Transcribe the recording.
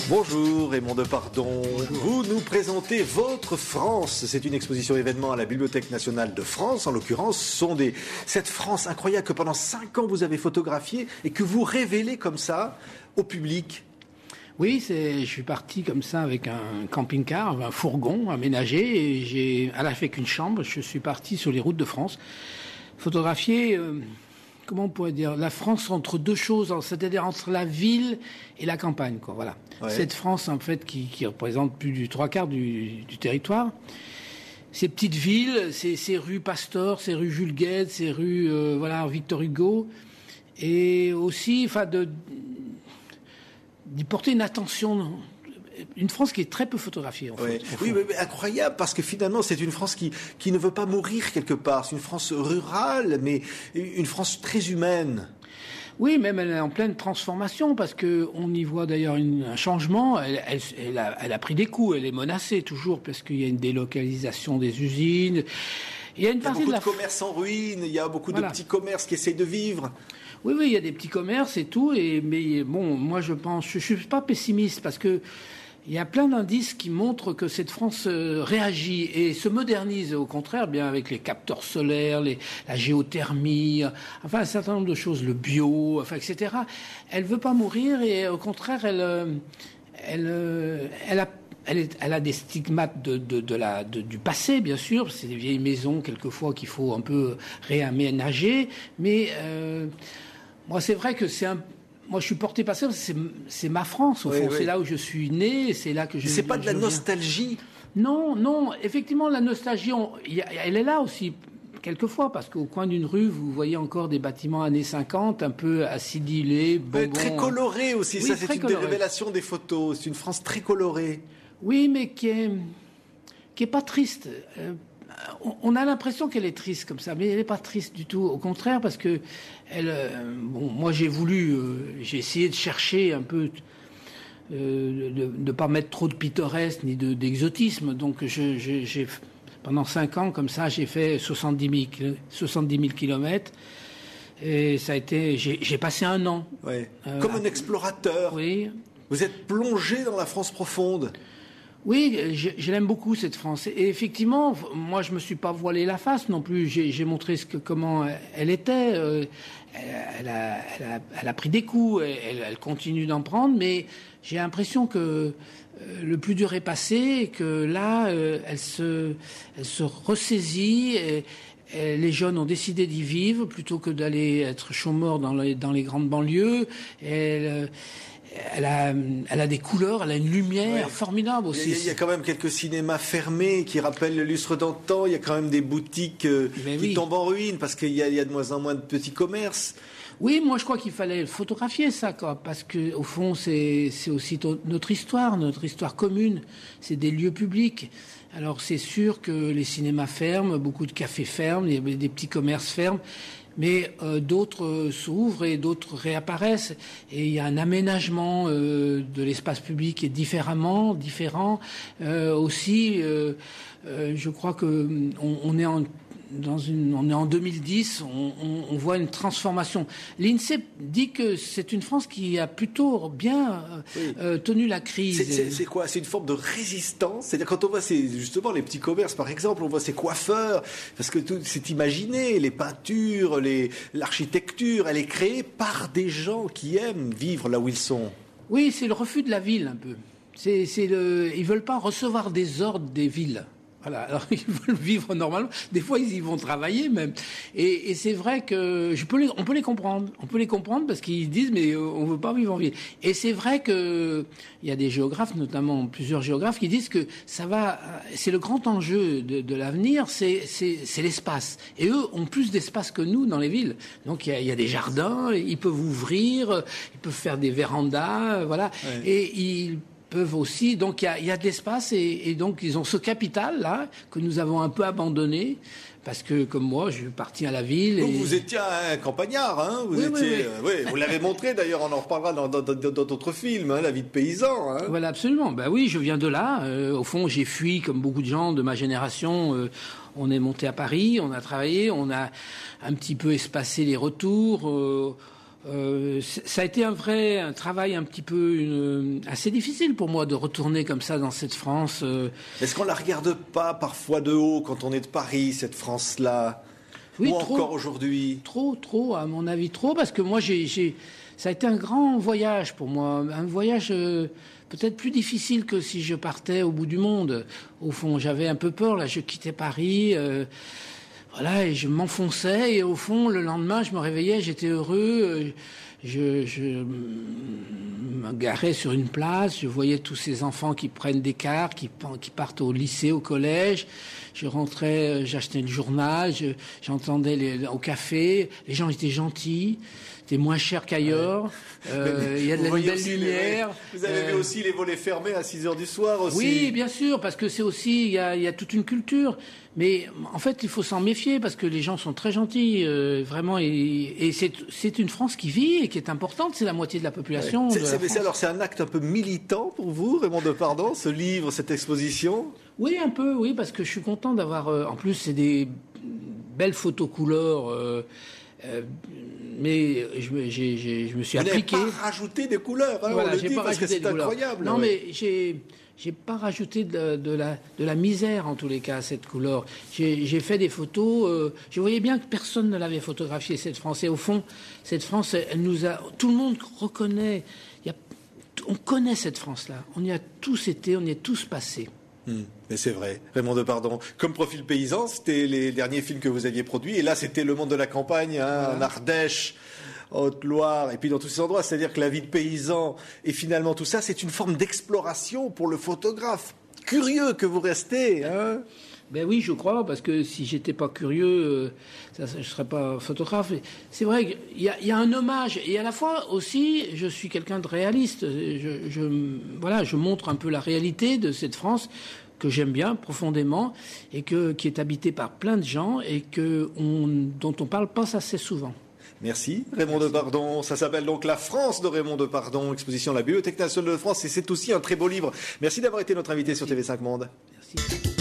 Bonjour Raymond Depardon. Vous nous présentez votre France. C'est une exposition événement à la Bibliothèque nationale de France. En l'occurrence, ce sont cette France incroyable que pendant 5 ans vous avez photographiée et que vous révélez comme ça au public. Oui, je suis parti comme ça avec un camping-car, un fourgon aménagé, et à la fait qu'une chambre, je suis parti sur les routes de France, photographier, comment on pourrait dire, la France entre deux choses, c'est-à-dire entre la ville et la campagne, quoi. Voilà. Ouais. Cette France, en fait, qui représente plus du 3/4 du territoire. Ces petites villes, ces rues Pasteur, ces rues Jules Guesde, ces rues, Victor Hugo, et aussi, d'y porter une attention, une France qui est très peu photographiée. Oui, mais incroyable, parce que finalement, c'est une France qui ne veut pas mourir quelque part. C'est une France rurale, mais une France très humaine. Oui, même elle est en pleine transformation, parce que on y voit d'ailleurs un changement. Elle a pris des coups, elle est menacée toujours, parce qu'il y a une délocalisation des usines. Il y a beaucoup de commerces en ruine, il y a beaucoup de petits commerces qui essayent de vivre. Oui, il y a des petits commerces et tout, mais bon, moi je suis pas pessimiste, parce que il y a plein d'indices qui montrent que cette France réagit et se modernise, au contraire, bien avec les capteurs solaires, la géothermie, enfin un certain nombre de choses, le bio, etc. Elle veut pas mourir et au contraire, elle a des stigmates du passé, bien sûr. C'est des vieilles maisons, quelquefois, qu'il faut un peu réaménager. Mais moi, c'est vrai que moi, je suis porté par ça. C'est ma France, au fond. Oui. C'est là où je suis né, c'est là que je. C'est pas de la nostalgie. Non. Effectivement, la nostalgie, elle est là aussi. Quelquefois, parce qu'au coin d'une rue, vous voyez encore des bâtiments années 50, un peu acidulés, très colorés aussi. Oui, ça, c'est une des révélations des photos. C'est une France très colorée. Oui, mais qui est pas triste. On a l'impression qu'elle est triste comme ça, mais elle n'est pas triste du tout. Au contraire, parce que moi j'ai essayé de chercher un peu, de pas mettre trop de pittoresque ni d'exotisme. Donc pendant 5 ans comme ça, j'ai fait 70 000 kilomètres. Et ça a été, j'ai passé 1 an. Ouais. Comme un explorateur. Oui. Vous êtes plongé dans la France profonde. Oui, je l'aime beaucoup, cette France. Et effectivement, moi, je me suis pas voilé la face non plus. J'ai montré comment elle était. Elle a pris des coups. Elle continue d'en prendre. Mais j'ai l'impression que le plus dur est passé et que là, elle se ressaisit. Et les jeunes ont décidé d'y vivre plutôt que d'aller être chômeurs dans les grandes banlieues. Elle a des couleurs, elle a une lumière formidable aussi. Il y a quand même quelques cinémas fermés qui rappellent le lustre d'antan. Il y a quand même des boutiques qui tombent en ruine parce qu'il y a de moins en moins de petits commerces. Oui, moi je crois qu'il fallait photographier ça, quoi, parce que au fond c'est aussi notre histoire commune. C'est des lieux publics. Alors c'est sûr que les cinémas ferment, beaucoup de cafés ferment, des petits commerces ferment. Mais d'autres s'ouvrent et d'autres réapparaissent. Et il y a un aménagement de l'espace public qui est différent. Aussi, je crois que on est en 2010, on voit une transformation. L'INSEE dit que c'est une France qui a plutôt bien tenu la crise. C'est quoi? C'est une forme de résistance? C'est-à-dire quand on voit justement les petits commerces, par exemple, on voit ces coiffeurs, parce que tout c'est imaginé, les peintures, l'architecture, elle est créée par des gens qui aiment vivre là où ils sont. Oui, c'est le refus de la ville un peu. Ils veulent pas recevoir des ordres des villes. Voilà, alors ils veulent vivre normalement. Des fois, ils y vont travailler même. Et c'est vrai que on peut les comprendre. On peut les comprendre parce qu'ils disent mais on veut pas vivre en ville. Et c'est vrai que il y a des géographes, notamment plusieurs géographes, qui disent que c'est le grand enjeu de l'avenir, c'est l'espace. Et eux ont plus d'espace que nous dans les villes. Donc il y a des jardins, ils peuvent ouvrir, ils peuvent faire des vérandas, voilà. Ouais. Et ils peuvent aussi, donc il y a de l'espace et donc ils ont ce capital là que nous avons un peu abandonné parce que comme moi je suis parti à la ville. Donc vous étiez un campagnard, hein? Oui, vous l'avez montré d'ailleurs, on en reparlera dans d'autres films, hein, la vie de paysan. Hein. Voilà, absolument. Ben oui, je viens de là. Au fond, j'ai fui comme beaucoup de gens de ma génération. On est monté à Paris, on a travaillé, on a un petit peu espacé les retours. Ça a été un travail un petit peu assez difficile pour moi de retourner comme ça dans cette France. Est-ce qu'on la regarde pas parfois de haut quand on est de Paris, cette France-là? Oui, ou trop, encore aujourd'hui? Trop, à mon avis, trop, parce que moi, ça a été un grand voyage pour moi, un voyage peut-être plus difficile que si je partais au bout du monde. Au fond, j'avais un peu peur, là, je quittais Paris, voilà, et je m'enfonçais, et au fond, le lendemain, je me réveillais, j'étais heureux, je me garais sur une place, je voyais tous ces enfants qui prennent des cars, qui partent au lycée, au collège. Je rentrais, j'achetais le journal, j'entendais au café, les gens étaient gentils, c'était moins cher qu'ailleurs, il y a de la belle lumière. Vous avez vu aussi les volets fermés à 6 heures du soir aussi? Oui, bien sûr, parce que c'est aussi, il y a toute une culture. Mais en fait, il faut s'en méfier parce que les gens sont très gentils, vraiment. Et c'est une France qui vit et qui est importante. C'est la moitié de la population. Alors, c'est un acte un peu militant pour vous, Raymond Depardon, ce livre, cette exposition? Oui, un peu, oui, parce que je suis content d'avoir. En plus, c'est des belles photos couleurs. Mais je me suis appliqué. Vous n'avez pas rajouté des couleurs, hein, voilà, on le dit, parce que c'est couleurs. incroyable. Non, mais j'ai pas rajouté de la misère, en tous les cas, à cette couleur. J'ai fait des photos. Je voyais bien que personne ne l'avait photographiée, cette France. Et au fond, cette France, elle nous a. Tout le monde reconnaît. On connaît cette France-là. On y a tous été, on y est tous passés. Mais c'est vrai, Raymond Depardon. Comme Profil paysan, c'était les derniers films que vous aviez produits. Et là, c'était Le Monde de la campagne, hein, voilà. En Ardèche, Haute-Loire, et puis dans tous ces endroits. C'est-à-dire que la vie de paysan, et finalement tout ça, c'est une forme d'exploration pour le photographe. Curieux que vous restez, hein? Ben oui, je crois, parce que si j'étais pas curieux, je serais pas photographe. C'est vrai qu'il y a un hommage, et à la fois aussi, je suis quelqu'un de réaliste. Je montre un peu la réalité de cette France que j'aime bien profondément et qui est habitée par plein de gens et dont on parle pas assez souvent. Merci Raymond Depardon. Ça s'appelle donc La France de Raymond Depardon, exposition à la Bibliothèque nationale de France, et c'est aussi un très beau livre. Merci d'avoir été notre invité sur TV5 Monde. Merci.